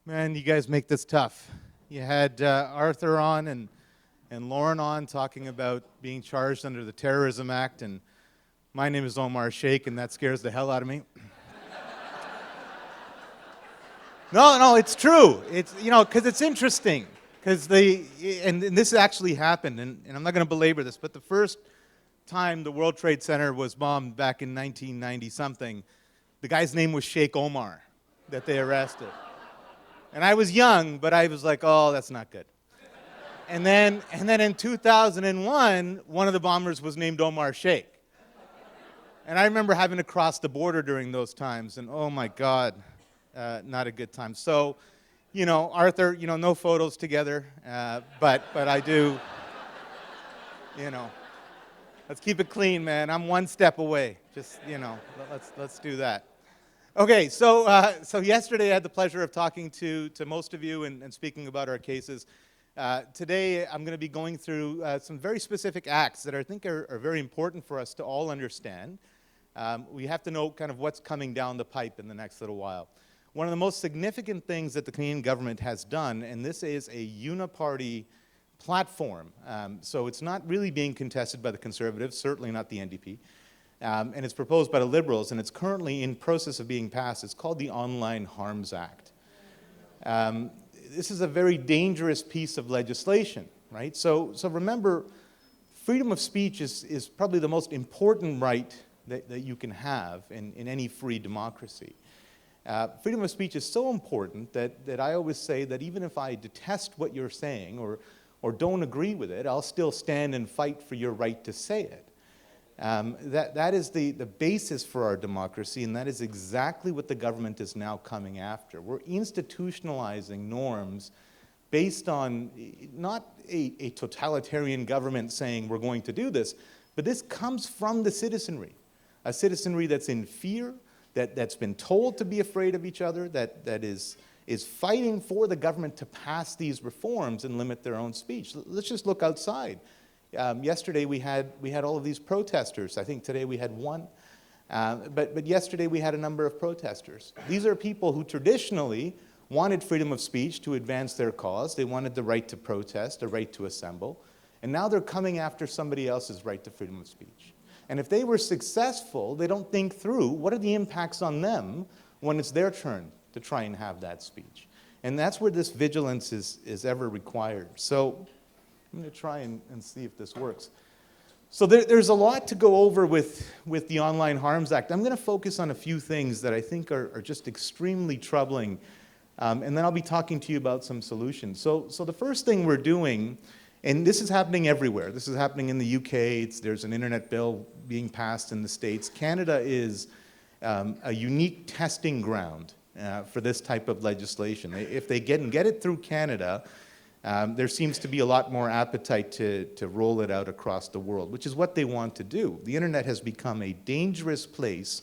Man, you guys make this tough. You had Arthur on and Lauren on talking about being charged under the Terrorism Act, and my name is Umar Sheikh, and that scares the hell out of me. No, it's true. It's, because it's interesting. Because and this actually happened, and I'm not going to belabor this, but the first time the World Trade Center was bombed back in 1990-something, the guy's name was Sheikh Omar that they arrested. And I was young, but I was like, oh, that's not good. And then in 2001, one of the bombers was named Omar Sheikh. And I remember having to cross the border during those times, and oh my God, not a good time. So, Arthur, no photos together, but I do, let's keep it clean, man. I'm one step away. Just, let's do that. Okay, so yesterday I had the pleasure of talking to most of you and speaking about our cases. Today I'm going to be going through some very specific acts that I think are very important for us to all understand. We have to know kind of what's coming down the pipe in the next little while. One of the most significant things that the Canadian government has done, and this is a uniparty platform, so it's not really being contested by the Conservatives, certainly not the NDP. And it's proposed by the Liberals, and it's currently in process of being passed. It's called the Online Harms Act. This is a very dangerous piece of legislation, right? So remember, freedom of speech is probably the most important right that you can have in any free democracy. Freedom of speech is so important that I always say that even if I detest what you're saying or don't agree with it, I'll still stand and fight for your right to say it. That is the basis for our democracy, and that is exactly what the government is now coming after. We're institutionalizing norms based on not a totalitarian government saying we're going to do this, but this comes from the citizenry, a citizenry that's in fear, that's been told to be afraid of each other, that is fighting for the government to pass these reforms and limit their own speech. Let's just look outside. Yesterday we had all of these protesters. I think today we had one. But yesterday we had a number of protesters. These are people who traditionally wanted freedom of speech to advance their cause. They wanted the right to protest, the right to assemble. And now they're coming after somebody else's right to freedom of speech. And if they were successful, they don't think through what are the impacts on them when it's their turn to try and have that speech. And that's where this vigilance is ever required. So I'm going to try and see if this works. So there's a lot to go over with the Online Harms Act. I'm going to focus on a few things that I think are just extremely troubling, and then I'll be talking to you about some solutions. So the first thing we're doing, and this is happening everywhere. This is happening in the UK. There's an internet bill being passed in the States. Canada is a unique testing ground for this type of legislation. If they get it through Canada, there seems to be a lot more appetite to roll it out across the world, which is what they want to do. The internet has become a dangerous place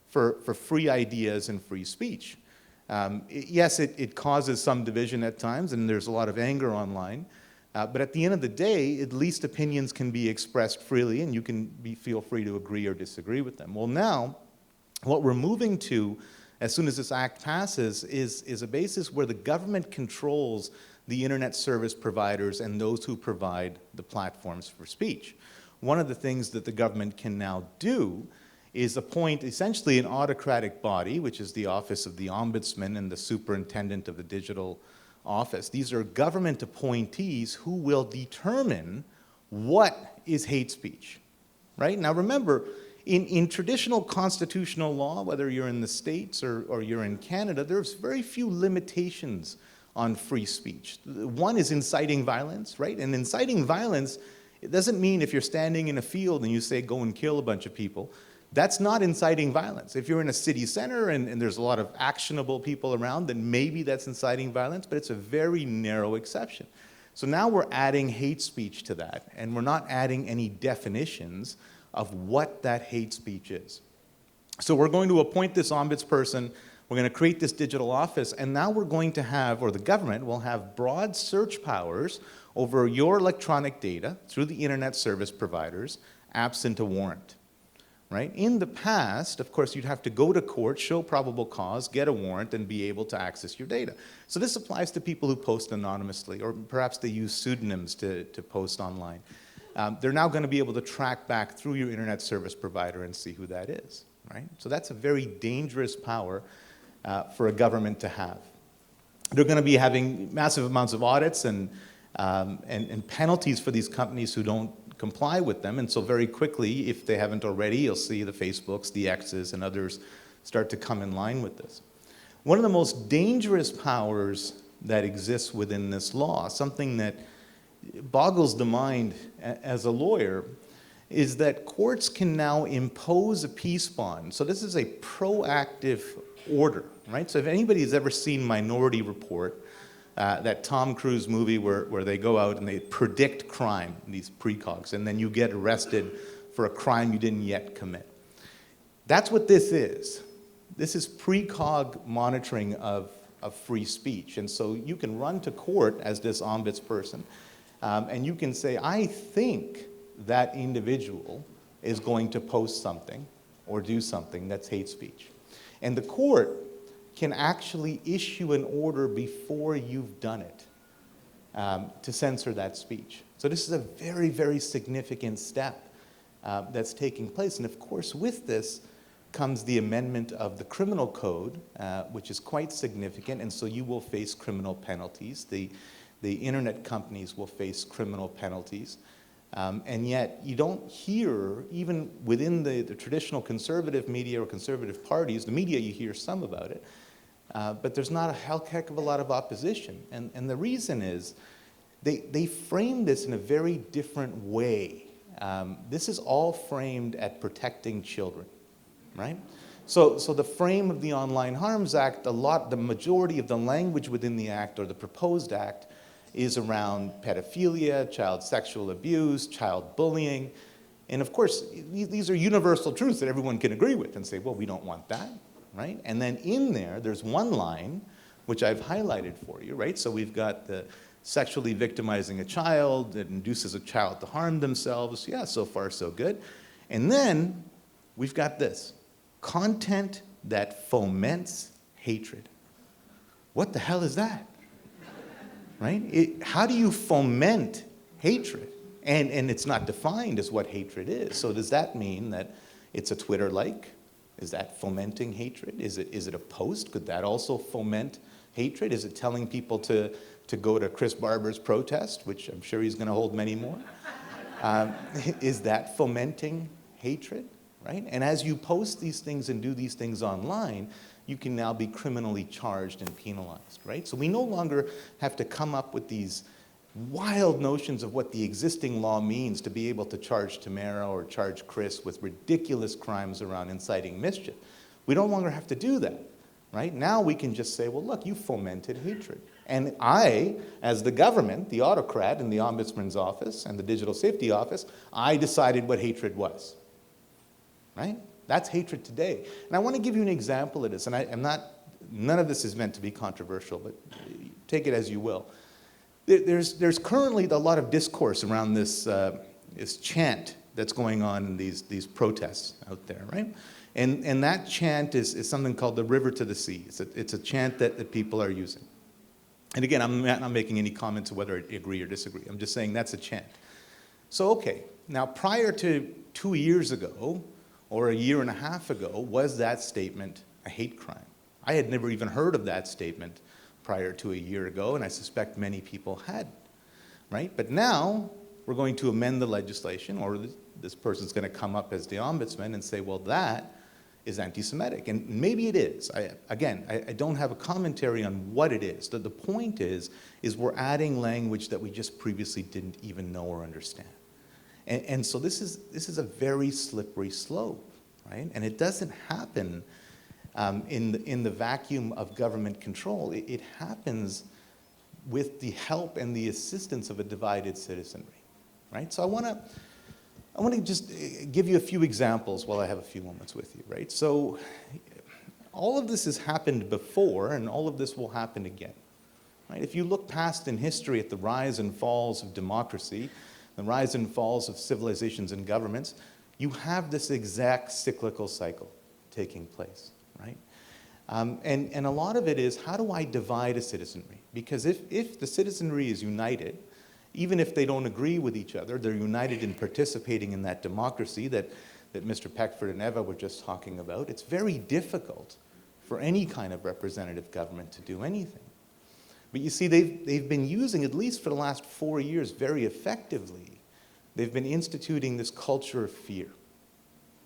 for free ideas and free speech. Yes, it causes some division at times, and there's a lot of anger online. But at the end of the day, at least opinions can be expressed freely, and you can feel free to agree or disagree with them. Well, now, what we're moving to, as soon as this act passes, is a basis where the government controls the internet service providers and those who provide the platforms for speech. One of the things that the government can now do is appoint essentially an autocratic body, which is the Office of the Ombudsman and the Superintendent of the Digital Office. These are government appointees who will determine what is hate speech, right? Now remember, in traditional constitutional law, whether you're in the States or you're in Canada, there's very few limitations on free speech. One is inciting violence, right? And inciting violence, it doesn't mean if you're standing in a field and you say go and kill a bunch of people, that's not inciting violence. If you're in a city center and there's a lot of actionable people around, then maybe that's inciting violence, but it's a very narrow exception. So now we're adding hate speech to that, and we're not adding any definitions of what that hate speech is. So we're going to appoint this ombudsperson. We're going to create this digital office, and now we're going to have, or the government will have, broad search powers over your electronic data through the internet service providers, absent a warrant. right? In the past, of course, you'd have to go to court, show probable cause, get a warrant, and be able to access your data. So this applies to people who post anonymously, or perhaps they use pseudonyms to post online. They're now going to be able to track back through your internet service provider and see who that is, right? So that's a very dangerous power for a government to have. They're going to be having massive amounts of audits and penalties for these companies who don't comply with them. And so very quickly, if they haven't already, you'll see the Facebooks, the X's, and others start to come in line with this. One of the most dangerous powers that exists within this law, something that boggles the mind as a lawyer, is that courts can now impose a peace bond. So this is a proactive order, right? So if anybody's ever seen Minority Report, that Tom Cruise movie where they go out and they predict crime, these precogs, and then you get arrested for a crime you didn't yet commit. That's what this is. This is precog monitoring of free speech. And so you can run to court as this ombudsperson, and you can say, I think that individual is going to post something or do something that's hate speech. And the court can actually issue an order before you've done it to censor that speech. So this is a very, very significant step that's taking place. And of course, with this comes the amendment of the criminal code, which is quite significant. And so you will face criminal penalties. The internet companies will face criminal penalties. And yet you don't hear, even within the traditional conservative media or conservative parties, the media, you hear some about it, but there's not a heck of a lot of opposition. And the reason is they frame this in a very different way. This is all framed at protecting children, right? So the frame of the Online Harms Act, the majority of the language within the act or the proposed act is around pedophilia, child sexual abuse, child bullying. And of course, these are universal truths that everyone can agree with and say, well, we don't want that, right? And then in there's one line, which I've highlighted for you, right? So we've got the sexually victimizing a child that induces a child to harm themselves. Yeah, so far so good. And then we've got this, content that foments hatred. What the hell is that? Right? How do you foment hatred? And it's not defined as what hatred is. So does that mean that it's a Twitter like? Is that fomenting hatred? Is it a post? Could that also foment hatred? Is it telling people to go to Chris Barber's protest, which I'm sure he's going to hold many more? Is that fomenting hatred? Right? And as you post these things and do these things online, you can now be criminally charged and penalized, right? So we no longer have to come up with these wild notions of what the existing law means to be able to charge Tamara or charge Chris with ridiculous crimes around inciting mischief. We no longer have to do that, right? Now we can just say, well, look, you fomented hatred. And I, as the government, the autocrat in the Ombudsman's office and the Digital Safety Office, I decided what hatred was, right? That's hatred today. And I want to give you an example of this, and none of this is meant to be controversial, but take it as you will. There's currently a lot of discourse around this chant that's going on in these protests out there, right? And that chant is something called the river to the sea. It's a chant that people are using. And again, I'm not making any comments on whether I agree or disagree. I'm just saying that's a chant. So, okay, now prior to 2 years ago, or a year and a half ago, was that statement a hate crime? I had never even heard of that statement prior to a year ago, and I suspect many people had, right? But now we're going to amend the legislation, or this person's going to come up as the ombudsman and say, well, that is anti-Semitic. And maybe it is. I don't have a commentary on what it is. The point is we're adding language that we just previously didn't even know or understand. And so this is a very slippery slope, right? And it doesn't happen in the vacuum of government control. It happens with the help and the assistance of a divided citizenry, right? So I want to just give you a few examples while I have a few moments with you, right? So all of this has happened before, and all of this will happen again, right? If you look past in history at the rise and falls of democracy, the rise and falls of civilizations and governments, you have this exact cyclical cycle taking place, right? And a lot of it is, how do I divide a citizenry? Because if the citizenry is united, even if they don't agree with each other, they're united in participating in that democracy that Mr. Peckford and Eva were just talking about, it's very difficult for any kind of representative government to do anything. But you see, they've been using, at least for the last 4 years, very effectively, they've been instituting this culture of fear,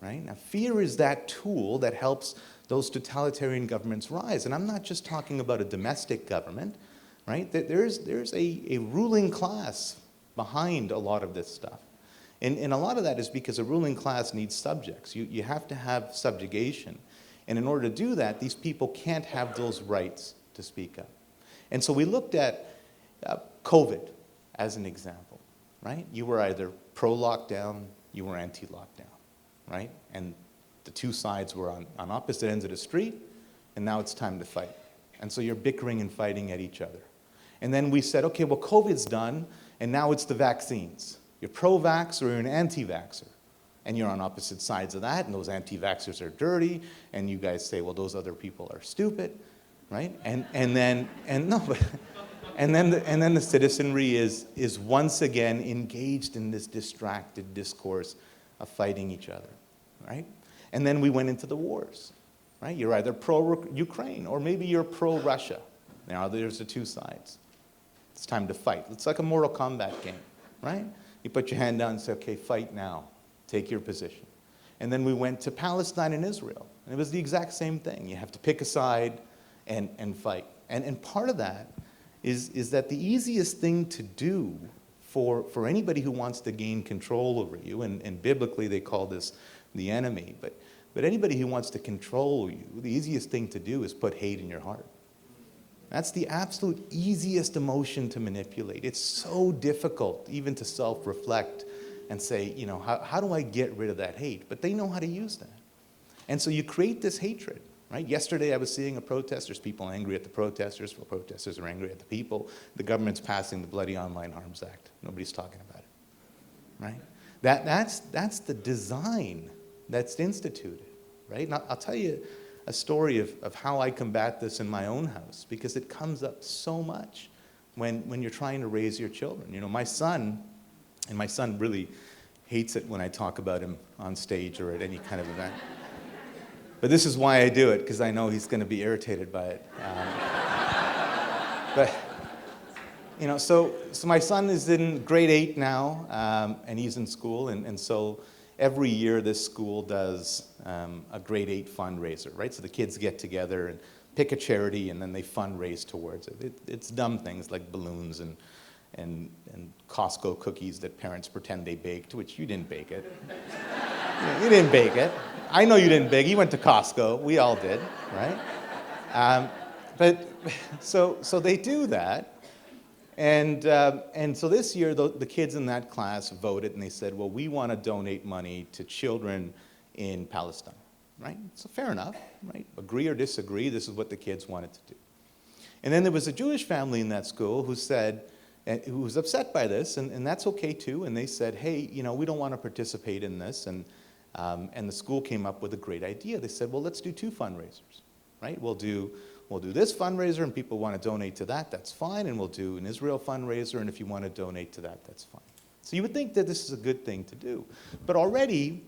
right? Now, fear is that tool that helps those totalitarian governments rise. And I'm not just talking about a domestic government, right? There's a ruling class behind a lot of this stuff. And a lot of that is because a ruling class needs subjects. You have to have subjugation. And in order to do that, these people can't have those rights to speak up. And so we looked at COVID as an example, right? You were either pro-lockdown, you were anti-lockdown, right? And the two sides were on opposite ends of the street, and now it's time to fight. And so you're bickering and fighting at each other. And then we said, okay, well, COVID's done, and now it's the vaccines. You're pro-vax or you're an anti-vaxxer. And you're on opposite sides of that, and those anti-vaxxers are dirty, and you guys say, well, those other people are stupid, right? And then the citizenry is once again engaged in this distracted discourse of fighting each other, right? And then we went into the wars, right? You're either pro-Ukraine or maybe you're pro-Russia. Now there's the two sides. It's time to fight. It's like a Mortal Kombat game, right? You put your hand down and say, okay, fight now. Take your position. And then we went to Palestine and Israel. And it was the exact same thing. You have to pick a side and fight. And part of that is that the easiest thing to do for anybody who wants to gain control over you, and biblically they call this the enemy, but anybody who wants to control you, the easiest thing to do is put hate in your heart. That's the absolute easiest emotion to manipulate. It's so difficult even to self-reflect and say, you know, how do I get rid of that hate? But they know how to use that. And so you create this hatred, right? Yesterday I was seeing a protest. There's people angry at the protesters. Well, protesters are angry at the people. The government's passing the bloody Online Harms Act. Nobody's talking about it, right? That's the design that's instituted, right? And I'll tell you a story of how I combat this in my own house, because it comes up so much when you're trying to raise your children. You know, my son really hates it when I talk about him on stage or at any kind of event. But this is why I do it, because I know he's going to be irritated by it. But, you know, so my son is in grade 8 now, and he's in school, and so every year this school does a grade 8 fundraiser, right? So the kids get together and pick a charity, and then they fundraise towards it. It's dumb things like balloons and Costco cookies that parents pretend they baked, which you didn't bake it. You didn't bake it. I know you didn't bake. You went to Costco. We all did, right? But so they do that. And so this year, the kids in that class voted, and they said, well, we want to donate money to children in Palestine, right? So fair enough, right? Agree or disagree, this is what the kids wanted to do. And then there was a Jewish family in that school who was upset by this, and that's okay too, and they said, hey, you know, we don't want to participate in this, and the school came up with a great idea. They said, well, let's do 2 fundraisers, right? We'll do this fundraiser, and people want to donate to that, that's fine, and we'll do an Israel fundraiser, and if you want to donate to that, that's fine. So you would think that this is a good thing to do. But already,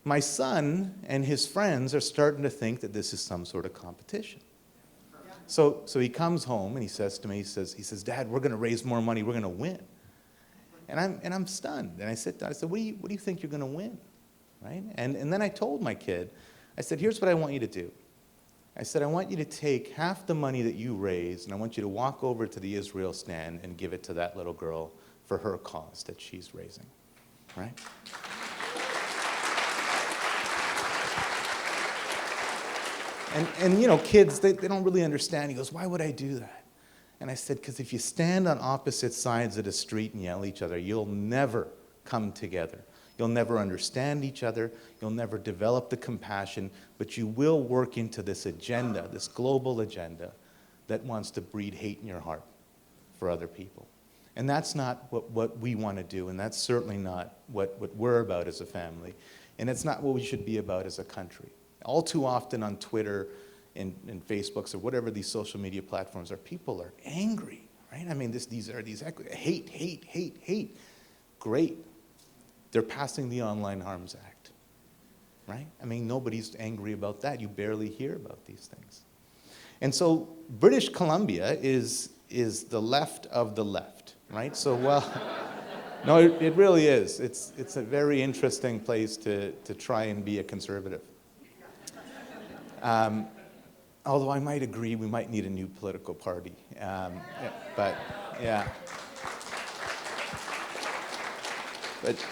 my son and his friends are starting to think that this is some sort of competition. So he comes home and he says to me, he says, Dad, we're going to raise more money, we're going to win. And I'm stunned. And I said, what do you think you're going to win? Right? And then I told my kid, I said, here's what I want you to do. I said, I want you to take half the money that you raise, and I want you to walk over to the Israel stand and give it to that little girl for her cause that she's raising. Right? And you know, kids, they don't really understand. He goes, why would I do that? And I said, because if you stand on opposite sides of the street and yell at each other, you'll never come together. You'll never understand each other. You'll never develop the compassion, but you will work into this agenda, this global agenda that wants to breed hate in your heart for other people. And that's not what we want to do, and that's certainly not what we're about as a family. And it's not what we should be about as a country. All too often on Twitter and Facebooks or whatever these social media platforms are, people are angry, right? I mean, these hate, hate, hate, hate. Great. They're passing the Online Harms Act, right? I mean, nobody's angry about that. You barely hear about these things. And so British Columbia is the left of the left, right? So, well, no, it really is. It's a very interesting place to try and be a conservative. Although I might agree we might need a new political party. But, yeah. But,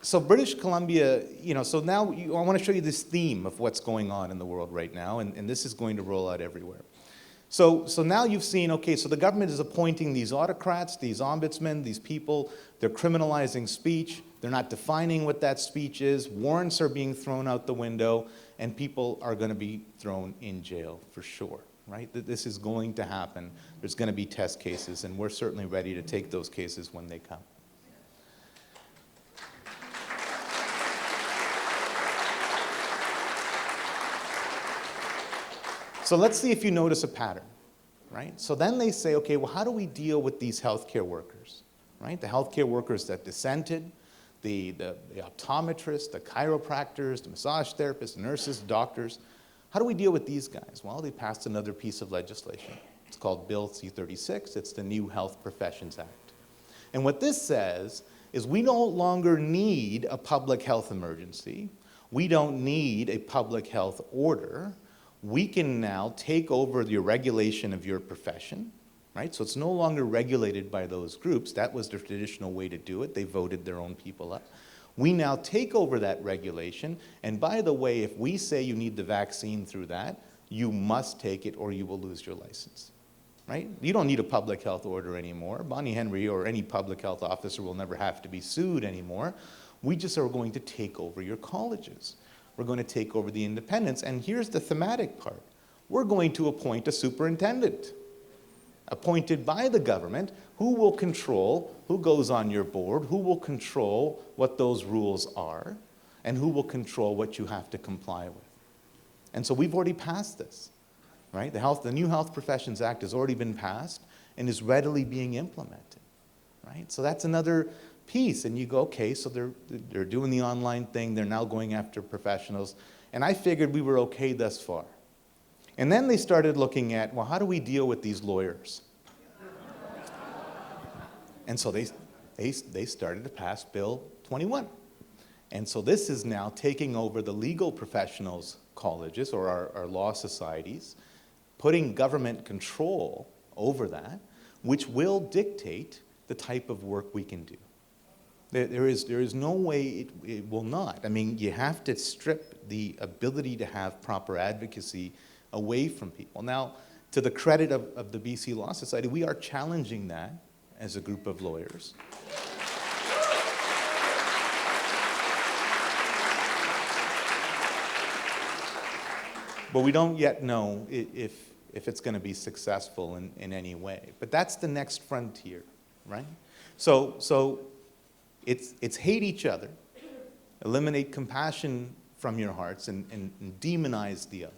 so British Columbia, so now I want to show you this theme of what's going on in the world right now, and this is going to roll out everywhere. So now you've seen, okay, so the government is appointing these autocrats, these ombudsmen, these people. They're criminalizing speech. They're not defining what that speech is. Warrants are being thrown out the window, and people are going to be thrown in jail for sure, right? This is going to happen. There's going to be test cases, and we're certainly ready to take those cases when they come. So let's see if you notice a pattern, right? So then they say, okay, well, how do we deal with these healthcare workers, right? The healthcare workers that dissented, the optometrists, the chiropractors, the massage therapists, nurses, doctors. How do we deal with these guys? Well, they passed another piece of legislation. It's called Bill C-36. It's the New Health Professions Act. And what this says is we no longer need a public health emergency. We don't need a public health order. We can now take over the regulation of your profession, right? So it's no longer regulated by those groups. That was the traditional way to do it. They voted their own people up. We now take over that regulation, and by the way, if we say you need the vaccine through that, you must take it or you will lose your license, right? You don't need a public health order anymore. Bonnie Henry or any public health officer will never have to be sued anymore. We just are going to take over your colleges. We're going to take over the independence. And here's the thematic part. We're going to appoint a superintendent, appointed by the government, who will control who goes on your board, who will control what those rules are, and who will control what you have to comply with. And so we've already passed this, right? The New Health Professions Act has already been passed and is readily being implemented, right? So that's another piece, and you go, okay, so they're doing the online thing, they're now going after professionals, and I figured we were okay thus far. And then they started looking at, well, how do we deal with these lawyers? And so they started to pass Bill 21. And so this is now taking over the legal professionals colleges or our law societies, putting government control over that, which will dictate the type of work we can do. There is no way it will not. I mean, you have to strip the ability to have proper advocacy away from people. Now, to the credit of the BC Law Society, we are challenging that as a group of lawyers. But we don't yet know if it's going to be successful in any way. But that's the next frontier, right? So it's hate each other, eliminate compassion from your hearts, and demonize the other.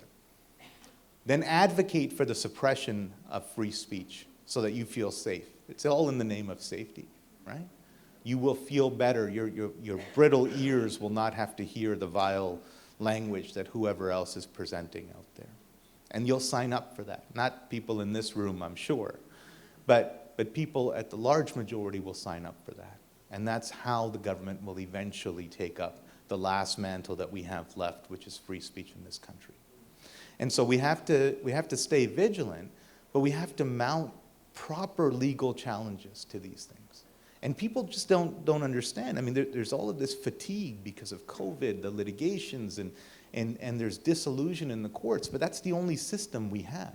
Then advocate for the suppression of free speech so that you feel safe. It's all in the name of safety, right? You will feel better. Your brittle ears will not have to hear the vile language that whoever else is presenting out there. And you'll sign up for that. Not people in this room, I'm sure, but people at the large majority will sign up for that. And that's how the government will eventually take up the last mantle that we have left, which is free speech in this country. And so we have to stay vigilant, but we have to mount proper legal challenges to these things. And people just don't understand. I mean, there's all of this fatigue because of COVID, the litigations, and there's disillusion in the courts, but that's the only system we have.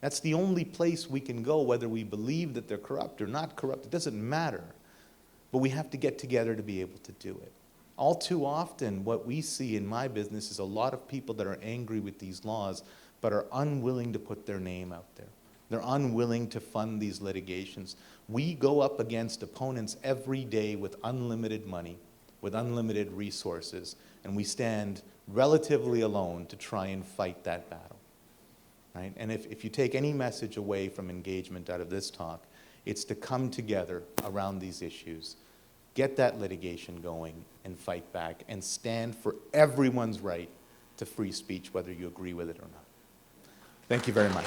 That's the only place we can go, whether we believe that they're corrupt or not corrupt. It doesn't matter. But we have to get together to be able to do it. All too often, what we see in my business is a lot of people that are angry with these laws, but are unwilling to put their name out there. They're unwilling to fund these litigations. We go up against opponents every day with unlimited money, with unlimited resources, and we stand relatively alone to try and fight that battle. Right? And if you take any message away from engagement out of this talk, it's to come together around these issues, get that litigation going, and fight back, and stand for everyone's right to free speech, whether you agree with it or not. Thank you very much.